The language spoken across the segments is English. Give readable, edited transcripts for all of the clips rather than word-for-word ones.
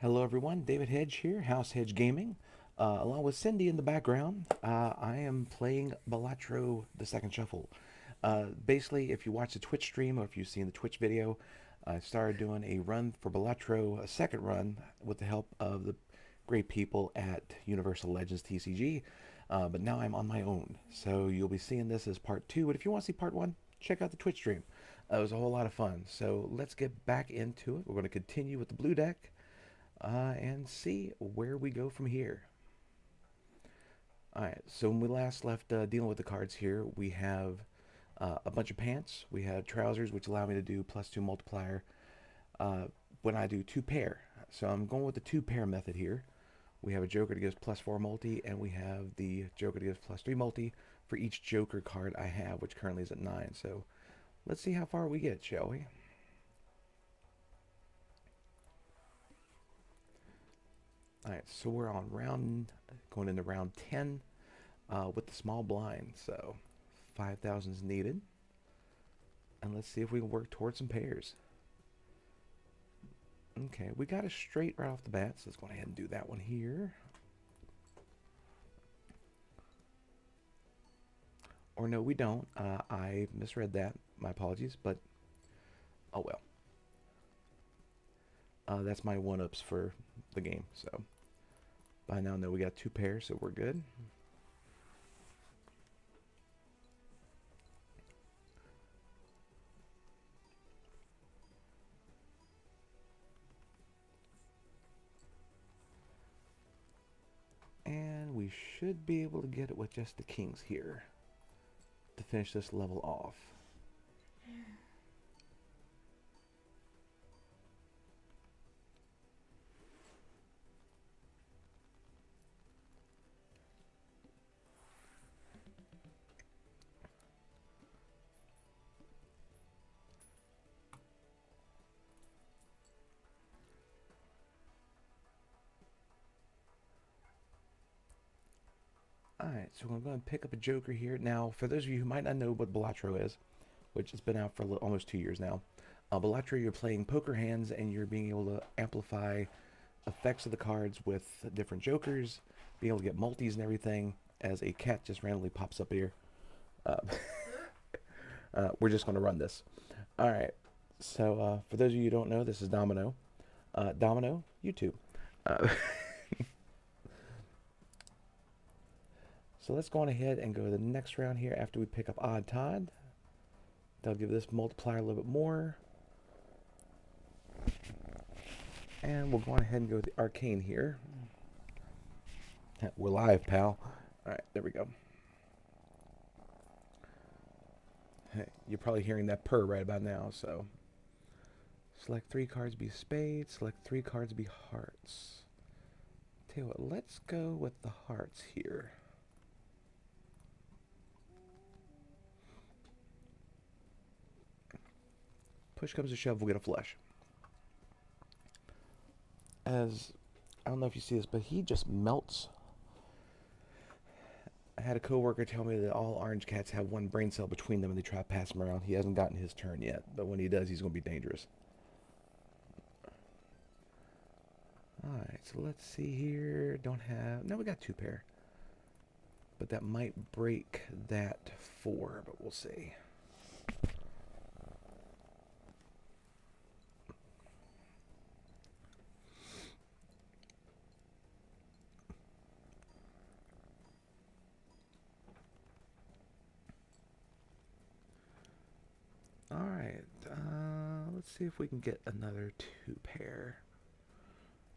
Hello everyone, David Hedge here, House Hedge Gaming. Along with Cindy in the background, I am playing Balatro the Second Shuffle. Basically, if you watch the Twitch stream or if you've seen the Twitch video, I started doing a run for Balatro, a second run, with the help of the great people at Universal Legends TCG. But now I'm on my own, so you'll be seeing this as part two. But if you want to see part one, check out the Twitch stream. It was a whole lot of fun. So let's get back into it. We're going to continue with the blue deck and see where we go from here. Alright, so when we last left dealing with the cards here, we have a bunch of pants. We have trousers, which allow me to do +2 multiplier uh, when I do two pair. So I'm going with the two pair method here. We have a Joker that gives +4 multi, and we have the Joker that gives +3 multi for each Joker card I have, which currently is at 9. So let's see how far we get, shall we? Alright, so we're on going into round 10 with the small blind. So 5,000 is needed. And let's see if we can work towards some pairs. Okay, we got a straight right off the bat, so let's go ahead and do that one here. Or no, we don't. I misread that. My apologies, but oh well. That's my one-ups for the game. So by now, know we got two pairs, so we're good. And we should be able to get it with just the kings here to finish this level off. Alright, so I'm going to pick up a Joker here. Now, for those of you who might not know what Balatro is, which has been out for almost 2 years now, Balatro, you're playing poker hands and you're being able to amplify effects of the cards with different Jokers, being able to get multis and everything, as a cat just randomly pops up here. Uh, we're just going to run this. Alright, so for those of you who don't know, this is Domino. Domino, YouTube. Uh, So let's go on ahead and go to the next round here after we pick up Odd Todd. That'll give this multiplier a little bit more. And we'll go on ahead and go with the Arcane here. We're live, pal. Alright, there we go. Hey, you're probably hearing that purr right about now, so. Select 3 cards be spades, select 3 cards be hearts. Tell you what, let's go with the hearts here. Push comes to shove, we'll get a flush. As, I don't know if you see this, but he just melts. I had a coworker tell me that all orange cats have one brain cell between them and they try to pass him around. He hasn't gotten his turn yet, but when he does, he's going to be dangerous. Alright, so let's see here. Don't have... No, we got 2 pair. But that might break that 4, but we'll see. Alright, let's see if we can get another 2 pair.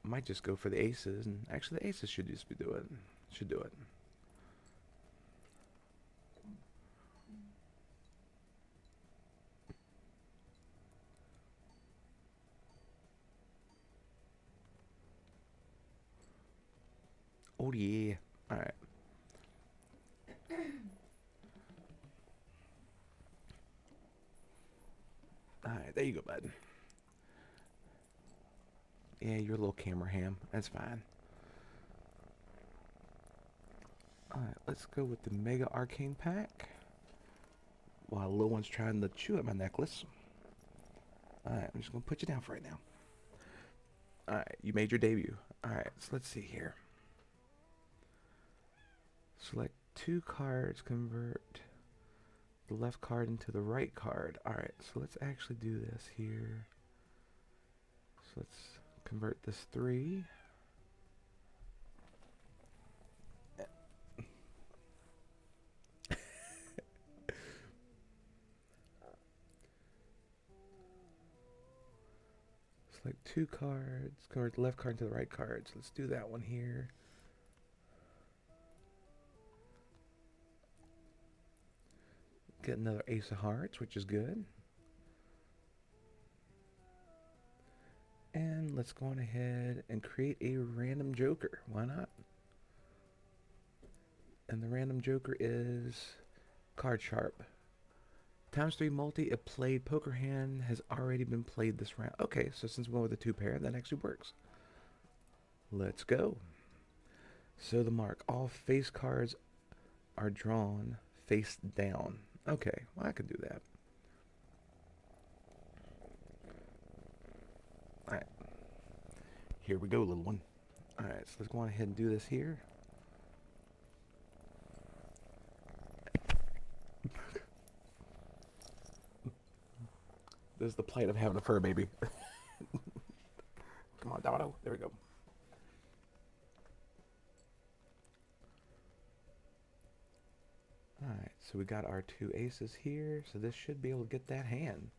Might just go for the aces, and actually the aces should just be do it. Should do it. Oh yeah. Alright. Alright, there you go, bud. Yeah, you're a little camera ham. That's fine. Alright, let's go with the Mega Arcane pack. While the little one's trying to chew at my necklace. Alright, I'm just going to put you down for right now. Alright, you made your debut. Alright, so let's see here. Select two cards, convert the left card into the right card. Alright, so let's actually do this here. So let's convert this 3. Select two cards, convert the left card to the right card. So let's do that one here. Get another Ace of Hearts, which is good. And let's go on ahead and create a random joker. Why not? And the random joker is Card Sharp. ×3 multi, a played poker hand has already been played this round. Okay, so since we went with a 2 pair, that actually works. Let's go. So the mark, all face cards are drawn face down. Okay, well I could do that. Alright. Here we go, little one. Alright, so let's go on ahead and do this here. This is the plight of having a fur baby. Come on, Domino. There we go. Alright, so we got our 2 aces here, so this should be able to get that hand.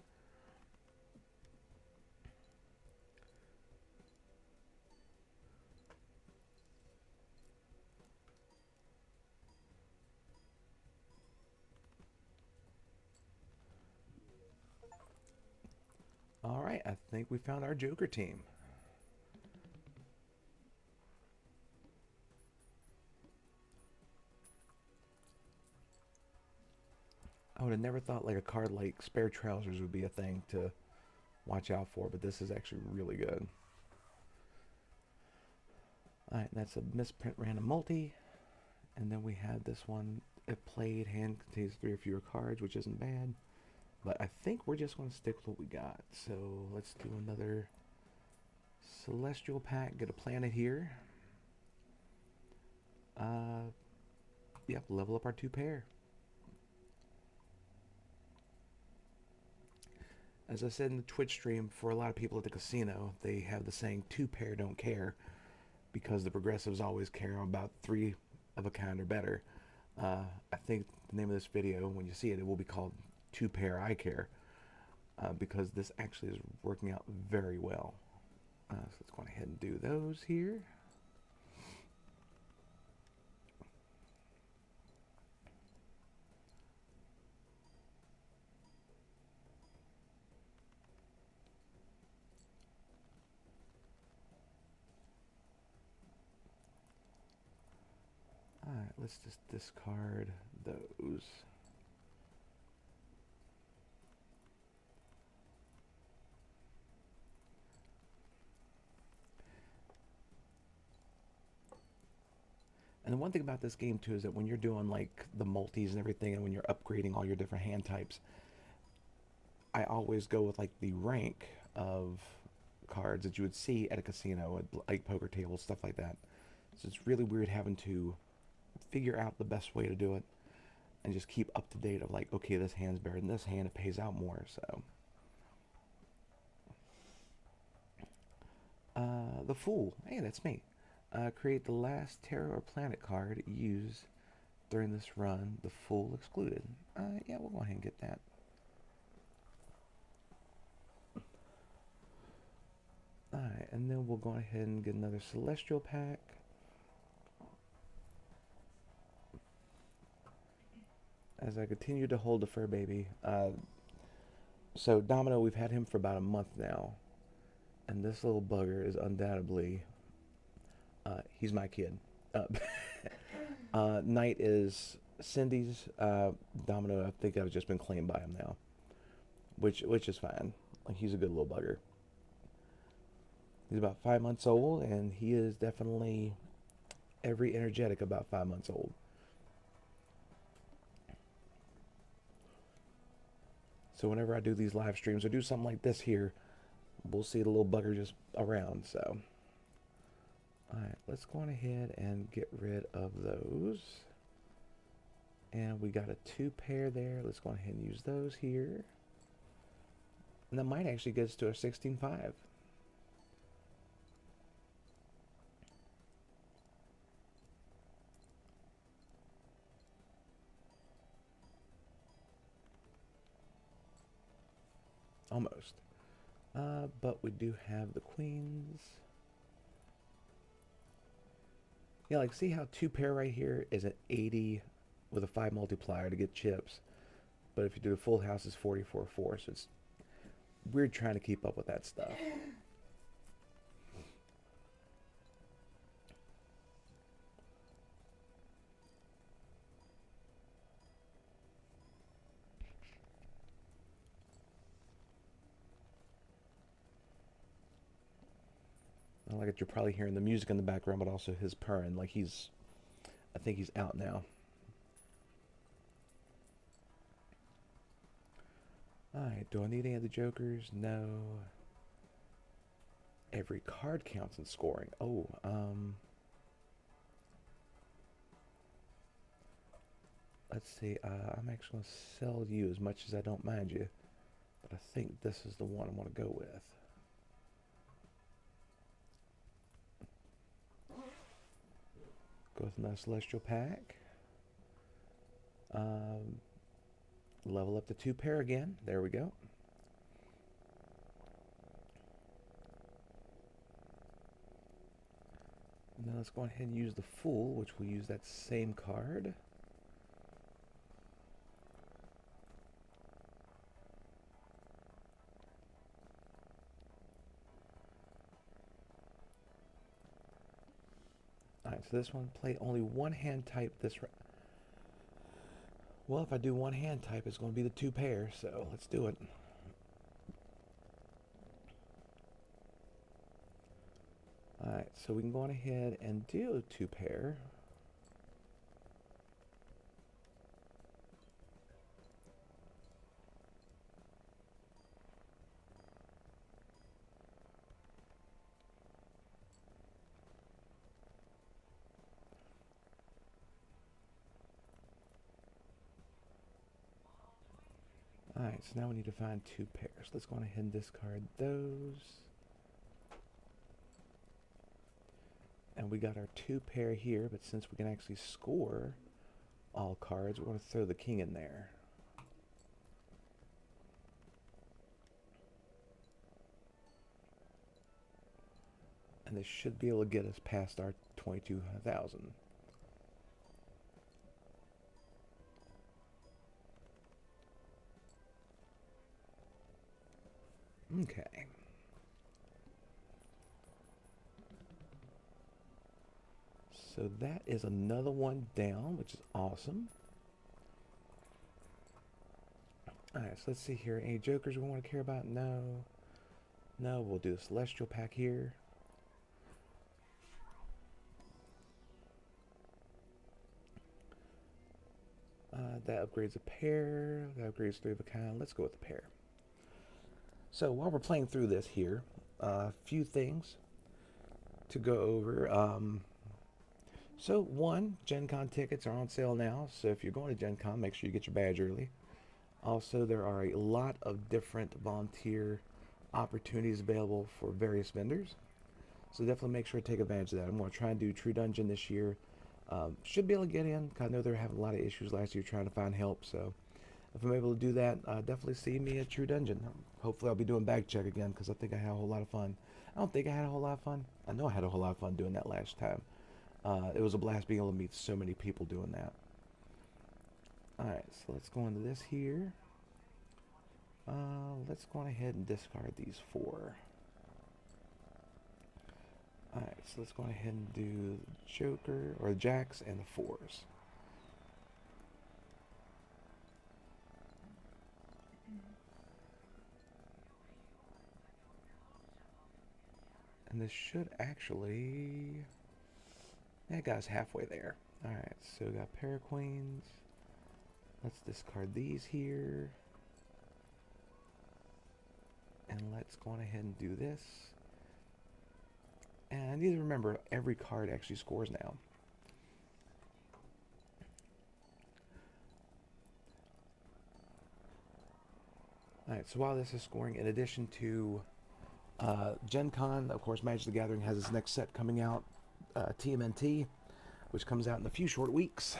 Alright, I think we found our joker team. I would have never thought like a card like Spare Trousers would be a thing to watch out for, but this is actually really good. Alright, that's a misprint random multi. And then we have this one, a played hand contains 3 or fewer cards, which isn't bad. But I think we're just going to stick with what we got. So let's do another Celestial Pack, get a planet here. Yep, level up our 2 pair. As I said in the Twitch stream, for a lot of people at the casino, they have the saying 2 pair don't care, because the progressives always care about 3 of a kind or better. I think the name of this video, when you see it, it will be called 2 pair I care, because this actually is working out very well. So let's go ahead and do those here. Alright, let's just discard those. And the one thing about this game too is that when you're doing like the multis and everything, and when you're upgrading all your different hand types, I always go with like the rank of cards that you would see at a casino, at like poker tables, stuff like that. So it's really weird having to figure out the best way to do it and just keep up to date of like, okay, this hand's better than this hand, it pays out more. So the Fool, hey, that's me. Create the last Terra or Planet card used during this run, the Fool excluded. Yeah, we'll go ahead and get that. Alright, and then we'll go ahead and get another Celestial Pack. As I continue to hold the fur baby. So Domino, we've had him for about a month now. And this little bugger is undoubtedly, he's my kid. Knight is Cindy's. Domino, I think I've just been claimed by him now. Which is fine. Like, he's a good little bugger. He's about 5 months old, and he is definitely every energetic about 5 months old. So whenever I do these live streams or do something like this here, we'll see the little bugger just around. So, all right, let's go on ahead and get rid of those. And we got a 2 pair there. Let's go ahead and use those here. And that might actually get us to a 16-5. Almost. But we do have the queens. Yeah, like see how 2 pair right here is at 80 with a 5 multiplier to get chips. But if you do a full house, it's 44-4. So it's weird trying to keep up with that stuff. I like it. You're probably hearing the music in the background, but also his purring. Like I think he's out now. Alright, do I need any of the jokers? No. Every card counts in scoring. Oh, let's see. I'm actually going to sell you as much as I don't mind you. But I think this is the one I want to go with. Go with another Celestial Pack. Um, level up to 2 pair again. There we go. Now let's go ahead and use the Fool, which will use that same card. Alright, so this one, play only one hand type this round. Well, if I do one hand type, it's going to be the 2 pair, so let's do it. Alright, so we can go on ahead and do a 2 pair. Alright, so now we need to find 2 pairs. Let's go on ahead and discard those. And we got our 2 pair here, but since we can actually score all cards, we're going to throw the king in there. And this should be able to get us past our 22,000. Okay. So that is another one down, which is awesome. Alright, so let's see here. Any jokers we want to care about? No. No, we'll do a Celestial Pack here. That upgrades a pair. That upgrades 3 of a kind. Let's go with the pair. So while we're playing through this here, a few things to go over. So one, Gen Con tickets are on sale now. So if you're going to Gen Con, make sure you get your badge early. Also, there are a lot of different volunteer opportunities available for various vendors. So definitely make sure to take advantage of that. I'm going to try and do True Dungeon this year. Should be able to get in. I know they're having a lot of issues last year trying to find help. So if I'm able to do that, definitely see me at True Dungeon. Hopefully I'll be doing bag check again because I think I had a whole lot of fun. I don't think I had a whole lot of fun. I know I had a whole lot of fun doing that last time. It was a blast being able to meet so many people doing that. Alright, so let's go into this here. Let's go on ahead and discard these 4. Alright, so let's go ahead and do the Joker, or the Jacks, and the 4s. And this should actually... Yeah, it got us halfway there. Alright, so we got pair of queens. Let's discard these here. And let's go on ahead and do this. And I need to remember every card actually scores now. Alright, so while this is scoring, in addition to Gen Con, of course, Magic the Gathering has its next set coming out, TMNT, which comes out in a few short weeks.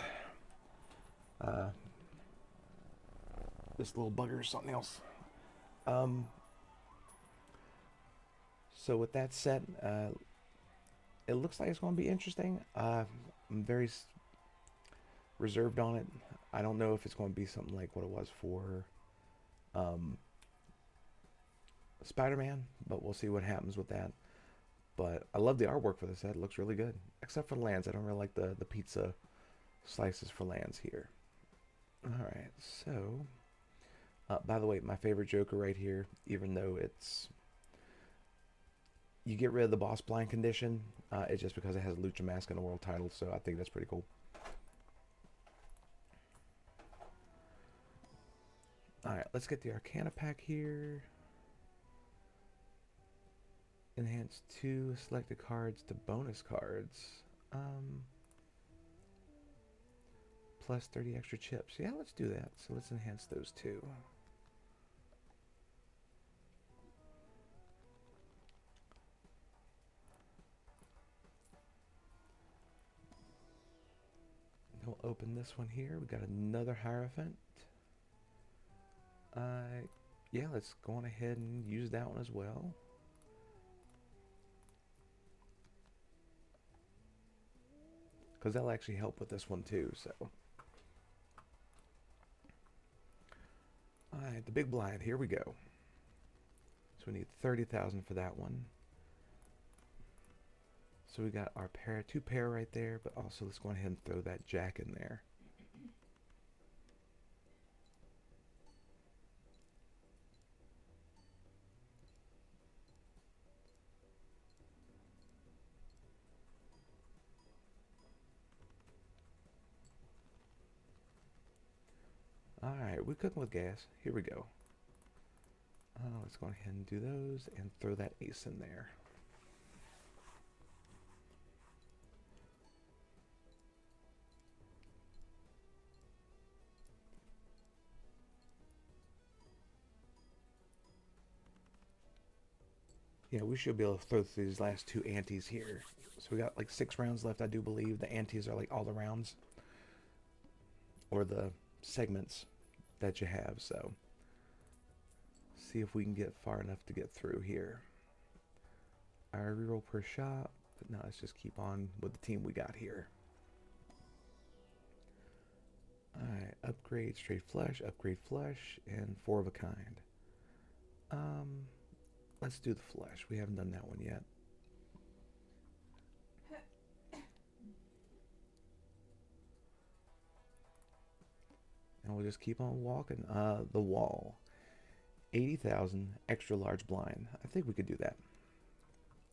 Uh, this little bugger is something else. Um, so with that set, it looks like it's going to be interesting. I'm very reserved on it. I don't know if it's going to be something like what it was for um, Spider-Man, but we'll see what happens with that. But I love the artwork for the set. It looks really good, except for the lands. I don't really like the pizza slices for lands here. All right, so by the way, my favorite Joker right here, even though you get rid of the boss blind condition, it's just because it has a Lucha Mask and a world title, so I think that's pretty cool. Alright, let's get the Arcana pack here. Enhance 2 selected cards to bonus cards. Plus 30 extra chips. Yeah, let's do that. So let's enhance those 2. We'll open this one here. We got another Hierophant. Yeah, let's go on ahead and use that one as well. Because that'll actually help with this one too, so. Alright, the big blind, here we go. So we need 30,000 for that one. So we got our pair, 2 pair right there, but also let's go ahead and throw that jack in there. Alright, we're cooking with gas. Here we go. Let's go ahead and do those and throw that ace in there. Yeah, we should be able to throw through these last 2 antes here. So we got like 6 rounds left, I do believe. The antes are like all the rounds. Or the segments that you have, so. See if we can get far enough to get through here. Our reroll per shot, but now let's just keep on with the team we got here. Alright, upgrade straight flush, and 4 of a kind. Let's do the flush. We haven't done that one yet. And we'll just keep on walking. The wall. 80,000 extra large blind. I think we could do that.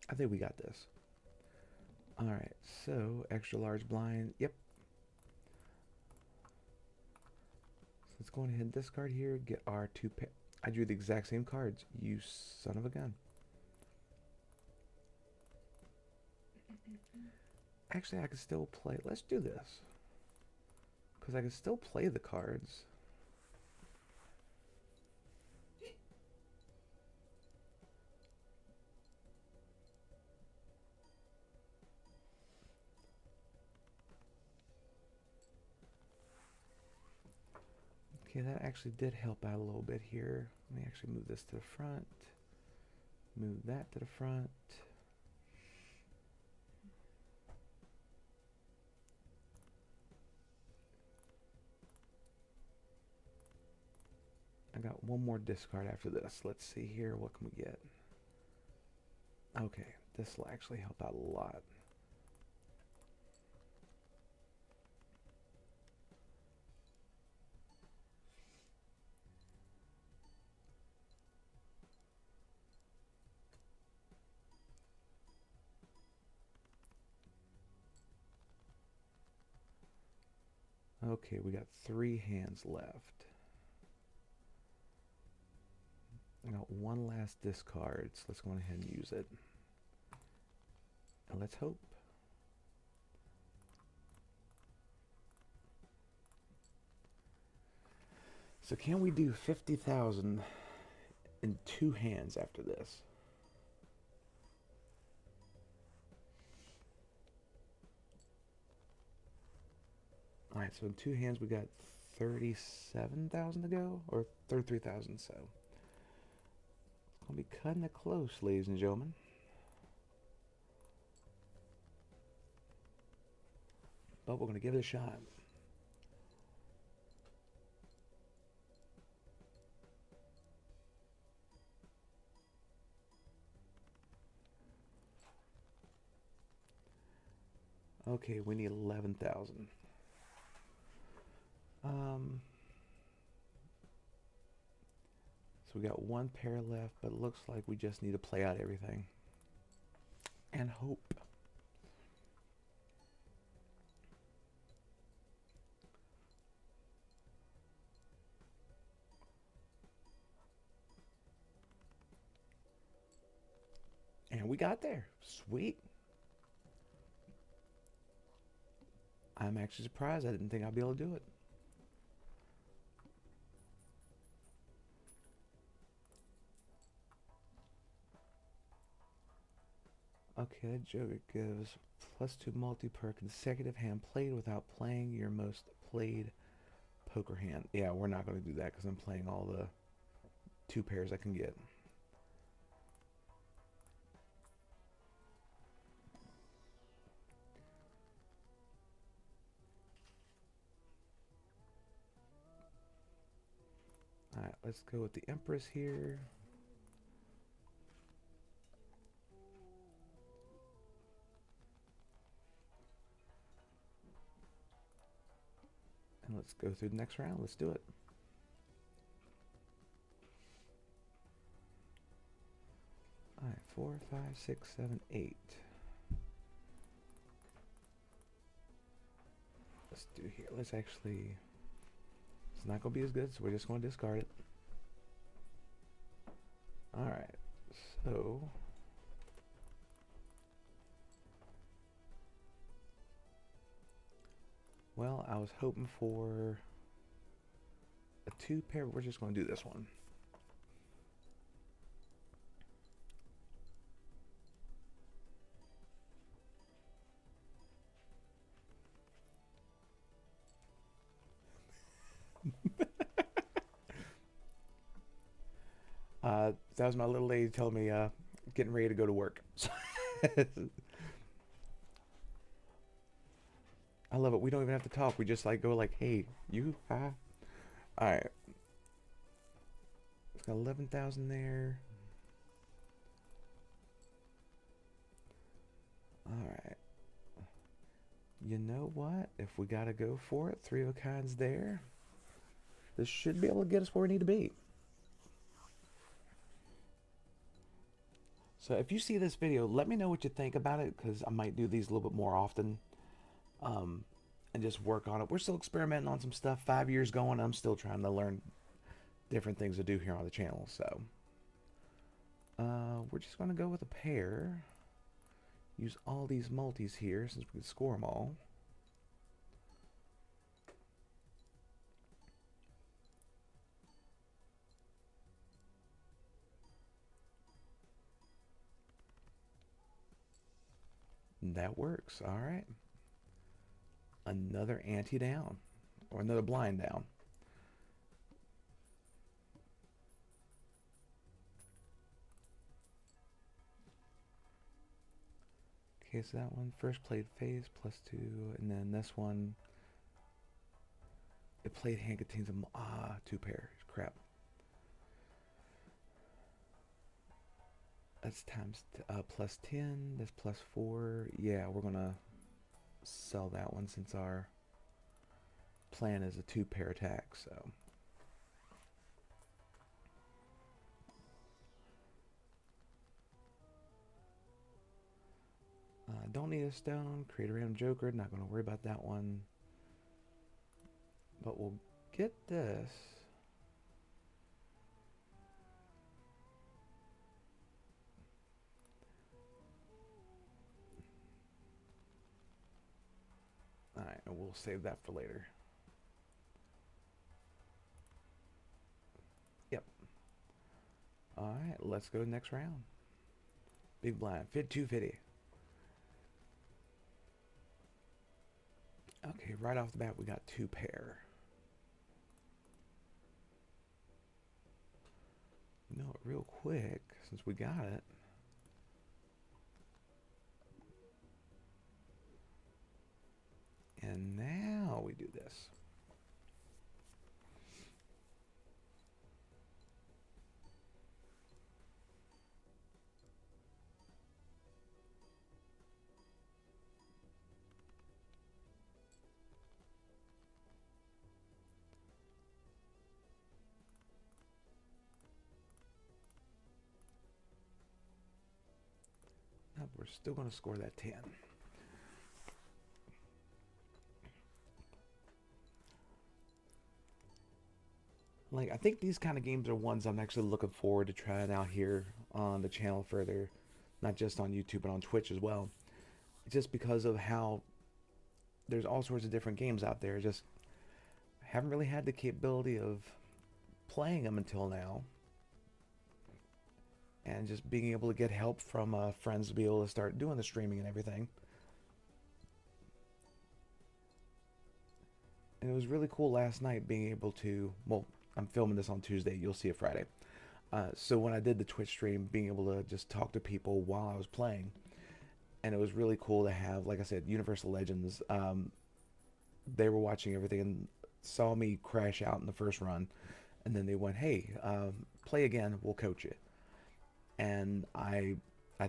I think we got this. Alright, so extra large blind. Yep. So let's go ahead and discard here. Get our 2 pair. I drew the exact same cards. You son of a gun. Actually, I can still play. Let's do this. Because I can still play the cards. Okay, that actually did help out a little bit here. Let me actually move this to the front. Move that to the front. I got one more discard after this. Let's see here. What can we get? Okay, this will actually help out a lot. Okay, we got 3 hands left. I got one last discard, so let's go ahead and use it. And let's hope. So can we do 50,000 in 2 hands after this? Alright, so in 2 hands we got 37,000 to go, or 33,000, so it's going to be cutting it close, ladies and gentlemen. But we're going to give it a shot. Okay, we need 11,000. So we got 1 pair left, but it looks like we just need to play out everything. And hope. And we got there. Sweet. I'm actually surprised. I didn't think I'd be able to do it. Okay, that joker gives +2 multi per consecutive hand played without playing your most played poker hand. Yeah, we're not going to do that because I'm playing all the 2 pairs I can get. Alright, let's go with the Empress here. And let's go through the next round. Let's do it. Alright, 4, 5, 6, 7, 8. Let's do here. Let's actually... It's not going to be as good, so we're just going to discard it. Alright, so... Well, I was hoping for a 2 pair, but we're just going to do this one. That was my little lady telling me, getting ready to go to work. I love it. We don't even have to talk. We just like go like, hey, you, hi. All right. It's got 11,000 there. All right. You know what? If we got to go for it, 3 of a kinds there. This should be able to get us where we need to be. So if you see this video, let me know what you think about it, because I might do these a little bit more often, and just work on it. We're still experimenting on some stuff. 5 years going, I'm still trying to learn different things to do here on the channel. So we're just going to go with a pair. Use all these multis here since we can score them all. That works. All right. Another ante down, or another blind down. Okay, so that one first played phase +2, and then this one it played hand contains a 2 pair. Crap. That's times +10. That's +4. Yeah, we're gonna sell that one since our plan is a 2 pair attack. So don't need a stone. Create a random joker. Not gonna worry about that one. But we'll get this. and we'll save that for later. Yep. All right, let's go next round. Big blind, fit 250. Okay, right off the bat, we got two pair. You know, real quick, since we got it. And now we do this. No, we're still going to score that 10. Like, I think these kind of games are ones I'm actually looking forward to trying out here on the channel further, not just on YouTube but on Twitch as well. Just because of how there's all sorts of different games out there. Just haven't really had the capability of playing them until now, and just being able to get help from friends to be able to start doing the streaming and everything. And it was really cool last night being able to, well, I'm filming this on Tuesday, you'll see it Friday. So when I did the Twitch stream, being able to just talk to people while I was playing, and it was really cool to have, like I said, Universal Legends. They were watching everything and saw me crash out in the first run, and then they went, "Hey, play again. We'll coach you." And I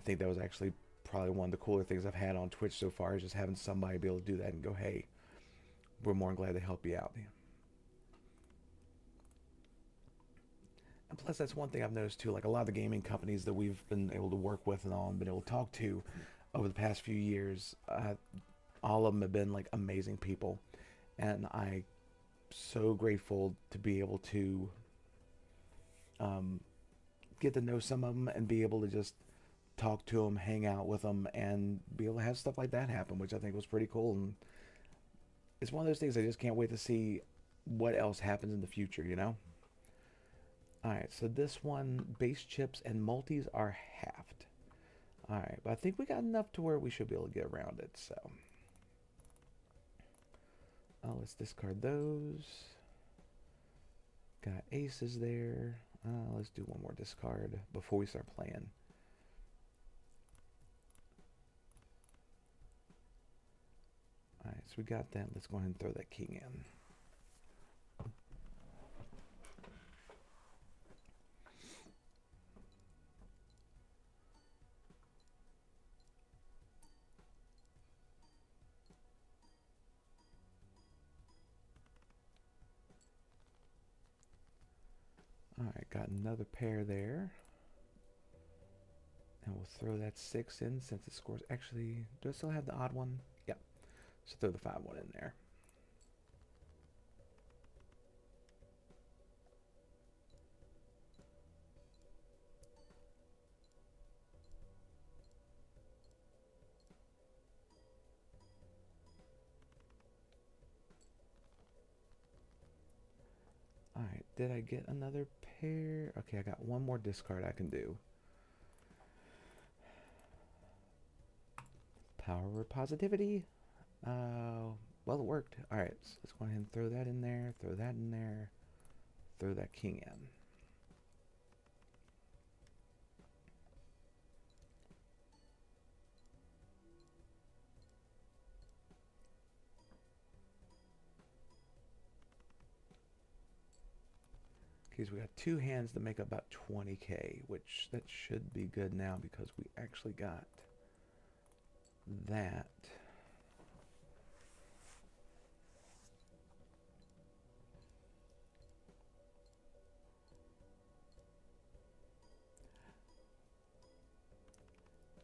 think that was actually probably one of the cooler things I've had on Twitch so far, is just having somebody be able to do that and go, "Hey, we're more than glad to help you out." And plus, that's one thing I've noticed too. Like a lot of the gaming companies that we've been able to work with and all, and been able to talk to over the past few years, all of them have been like amazing people, and I'm so grateful to be able to um, get to know some of them and be able to just talk to them, hang out with them, and be able to have stuff like that happen, which I think was pretty cool. And it's one of those things I just can't wait to see what else happens in the future, you know? Alright, so this one, base chips and multis are halved. Alright, but I think we got enough to where we should be able to get around it, so. Let's discard those. Got aces there. Let's do one more discard before we start playing. Alright, so we got that. Let's go ahead and throw that king in. Alright, got another pair there. And we'll throw that 6 in since it scores. Actually, do I still have the odd one? Yep. So throw the 5-1 in there. Alright, did I get another pair? Okay, I got one more discard I can do. Power of positivity. Well, it worked. Alright, so let's go ahead and throw that in there, throw that in there, throw that king in. Okay, so we got two hands that make about 20k, which that should be good now because we actually got that.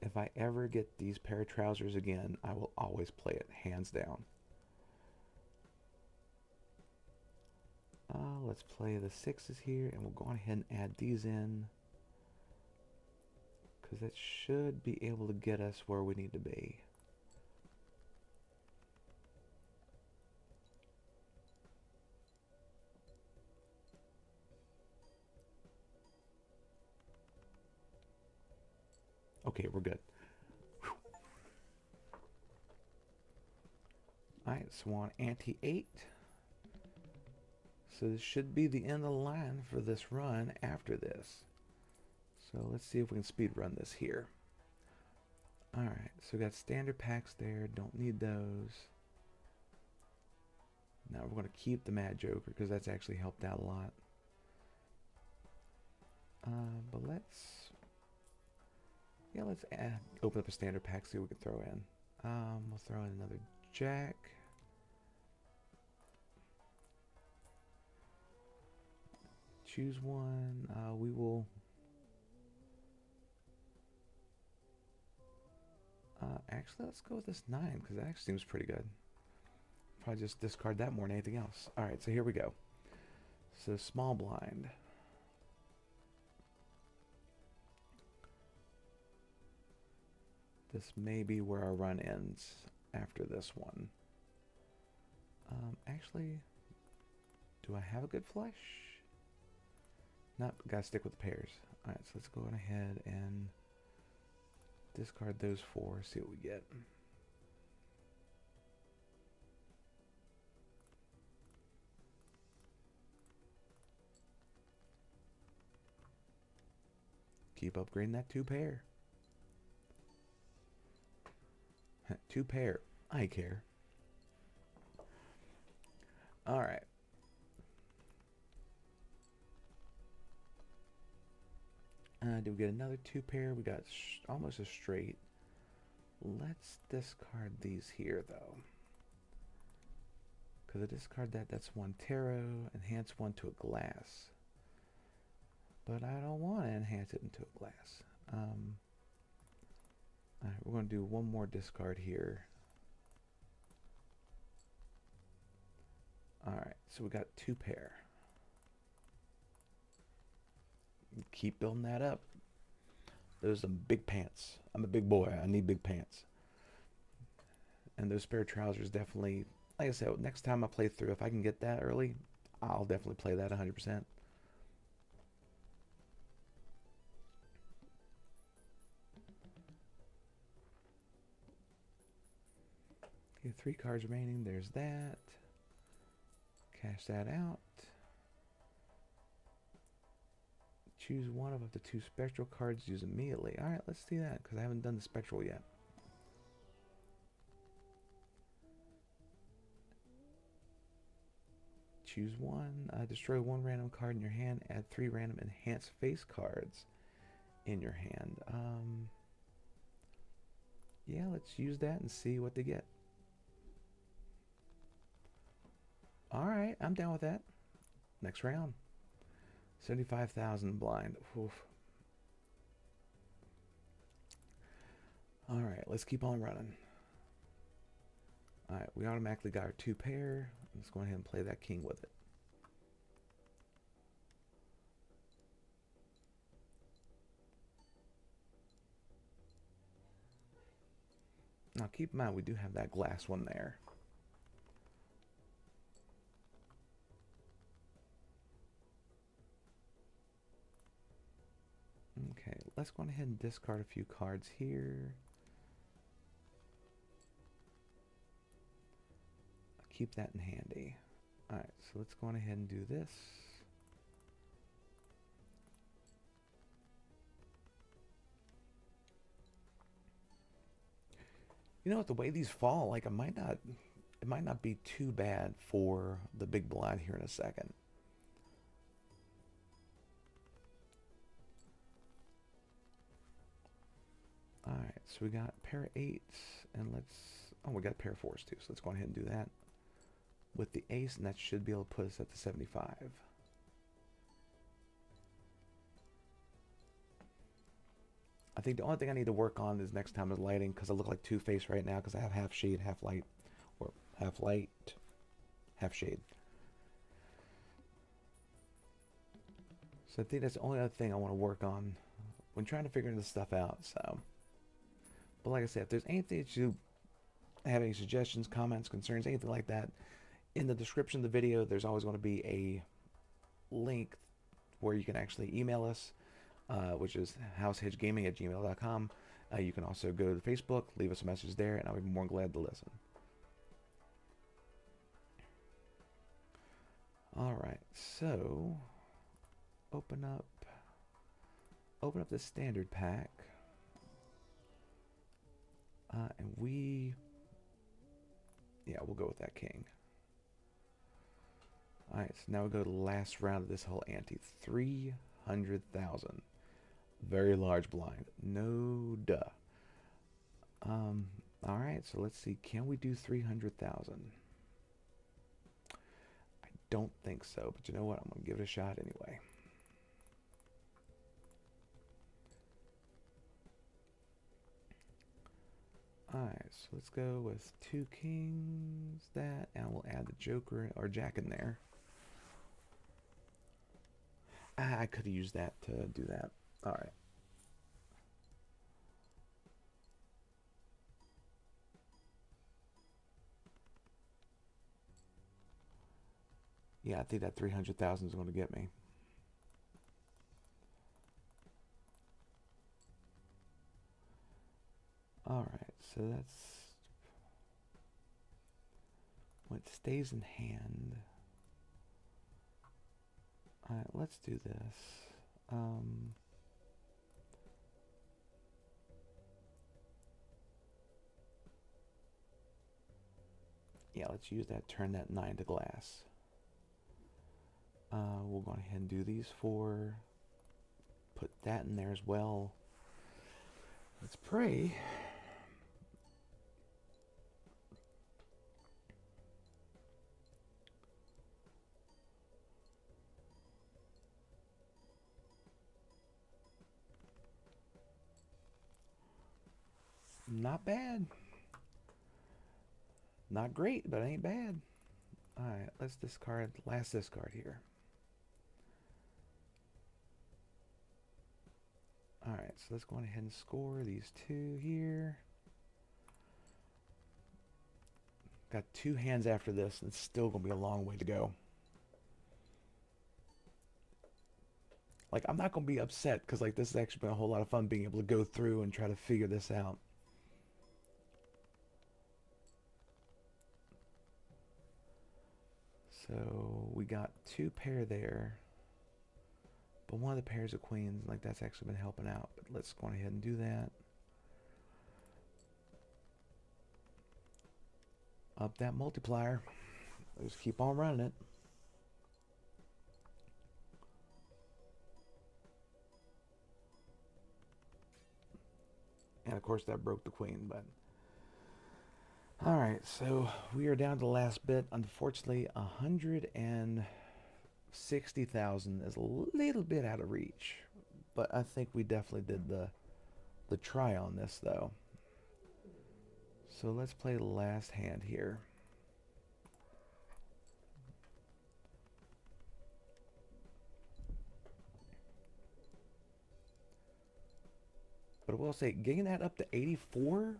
If I ever get these pair of trousers again, I will always play it, hands down. Let's play the 6s here, and we'll go ahead and add these in, because that should be able to get us where we need to be. Okay, we're good. Alright, so we're on ante 8. So this should be the end of the line for this run after this. So let's see if we can speed run this here. Alright, so we got standard packs there. Don't need those. Now we're going to keep the Mad Joker because that's actually helped out a lot. But let's open up a standard pack, see what we can throw in. We'll throw in another Jack. Choose one. We will. Actually, let's go with this 9 because that actually seems pretty good. Probably just discard that more than anything else. All right, so here we go. So small blind. This may be where our run ends after this one. Actually, do I have a good flush? Nope, gotta stick with the pairs. Alright, so let's go on ahead and discard those 4, see what we get. Keep upgrading that 2 pair. 2 pair. I care. Alright. Do we get another 2 pair? We got almost a straight. Let's discard these here, though. Because I discard that, that's 1 tarot, enhance 1 to a glass. But I don't want to enhance it into a glass. Alright, we're going to do 1 more discard here. Alright, so we got 2 pair. Keep building that up. Those are big pants. I'm a big boy. I need big pants. And those spare trousers definitely, like I said, next time I play through, if I can get that early, I'll definitely play that 100%. Okay, 3 cards remaining. There's that. Cash that out. Choose one of up to 2 spectral cards, use immediately. Alright, let's do that, because I haven't done the spectral yet. Choose one. Destroy 1 random card in your hand. Add 3 random enhanced face cards in your hand. Yeah, let's use that and see what they get. Alright, I'm down with that. Next round. 75,000 blind. Oof. Alright, let's keep on running. Alright, we automatically got our 2 pair. Let's go ahead and play that king with it. Now keep in mind we do have that glass one there. Okay, let's go ahead and discard a few cards here. Keep that in handy. Alright, so let's go on ahead and do this. You know what, the way these fall, like it might not be too bad for the big blind here in a second. Alright, so we got pair of 8s, and we got a pair of 4s too, so let's go ahead and do that with the ace, and that should be able to put us at the 75. I think the only thing I need to work on is next time is lighting, because I look like Two-Face right now, because I have half shade, half light, or half light, half shade. So I think that's the only other thing I want to work on when trying to figure this stuff out, so. But like I said, if there's anything that you have any suggestions, comments, concerns, anything like that, in the description of the video, there's always going to be a link where you can actually email us, which is househedgegaming@gmail.com. You can also go to Facebook, leave us a message there, and I'll be more glad to listen. All right, so open up the standard pack, and we'll go with that king. All right, so now we go to the last round of this whole ante, 300,000. Very large blind, no duh. All right, so let's see, can we do 300,000? I don't think so, but you know what? I'm gonna give it a shot anyway. Alright, so let's go with 2 kings, that, and we'll add the joker or jack in there. I could have used that to do that. Alright. Yeah, I think that 300,000 is going to get me. Alright, so that's what stays in hand. Alright, let's do this. Yeah, let's use that, turn that 9 to glass. We'll go ahead and do these 4. Put that in there as well. Let's pray. Not bad. Not great, but ain't bad. Alright, let's discard, last discard here. Alright, so let's go ahead and score these 2 here. Got 2 hands after this, and it's still going to be a long way to go. Like, I'm not going to be upset, because like this has actually been a whole lot of fun being able to go through and try to figure this out. So we got 2 pair there, but one of the pairs of queens, like that's actually been helping out. But let's go ahead and do that. Up that multiplier. Just keep on running it. And of course that broke the queen, but alright, so we are down to the last bit. Unfortunately, 160,000 is a little bit out of reach. But I think we definitely did the try on this though. So let's play the last hand here. But I will say, getting that up to 84,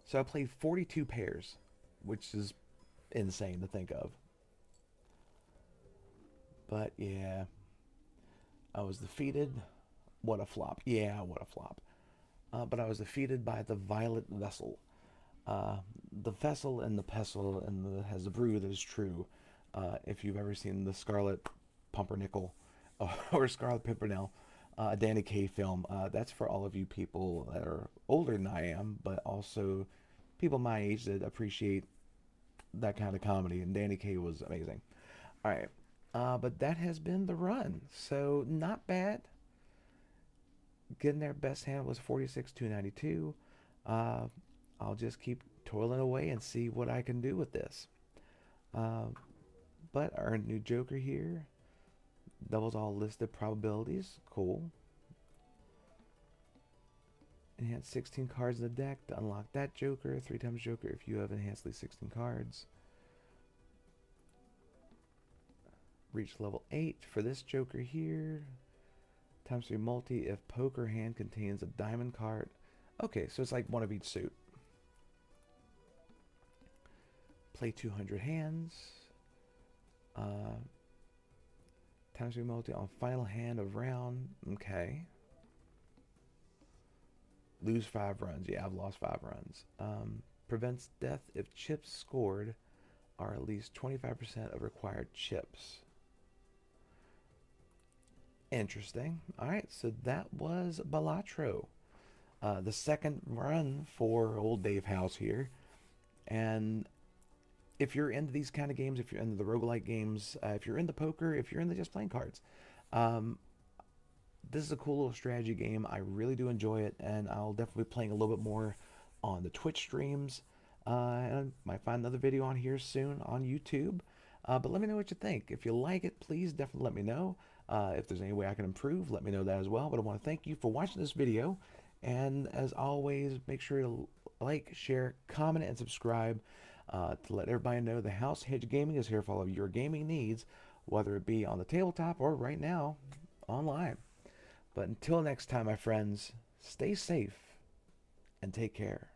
so I played 42 pairs, which is insane to think of. But yeah, I was defeated. What a flop. Yeah, what a flop. But I was defeated by the Violet Vessel. The Vessel and the Pestle and the has the brew that is true. If you've ever seen the Scarlet Pumpernickel or Scarlet Pimpernel, Danny Kaye film, that's for all of you people that are older than I am, but also people my age that appreciate that kind of comedy. And Danny Kaye was amazing. All right, but that has been the run. So not bad. Getting their best hand was 46,292. I'll just keep toiling away and see what I can do with this. But our new Joker here doubles all listed probabilities. Cool. Enhance 16 cards in the deck to unlock that Joker. 3 times Joker if you have enhanced these 16 cards. Reach level 8 for this Joker here. Times 3 multi if poker hand contains a diamond card. Okay, so it's like one of each suit. Play 200 hands. Times 3 multi on final hand of round. Okay. Lose 5 runs. Yeah, I've lost 5 runs. Prevents death if chips scored are at least 25% of required chips. Interesting. All right, so that was Balatro. The second run for old Dave House here. And if you're into these kind of games, if you're into the roguelike games, if you're into poker, if you're into just playing cards, um, this is a cool little strategy game. I really do enjoy it, and I'll definitely be playing a little bit more on the Twitch streams. And I might find another video on here soon on YouTube. But let me know what you think. If you like it, please definitely let me know. If there's any way I can improve, let me know that as well. But I want to thank you for watching this video. And as always, make sure to like, share, comment, and subscribe to let everybody know the House Hedge Gaming is here for all of your gaming needs, whether it be on the tabletop or right now online. But until next time, my friends, stay safe and take care.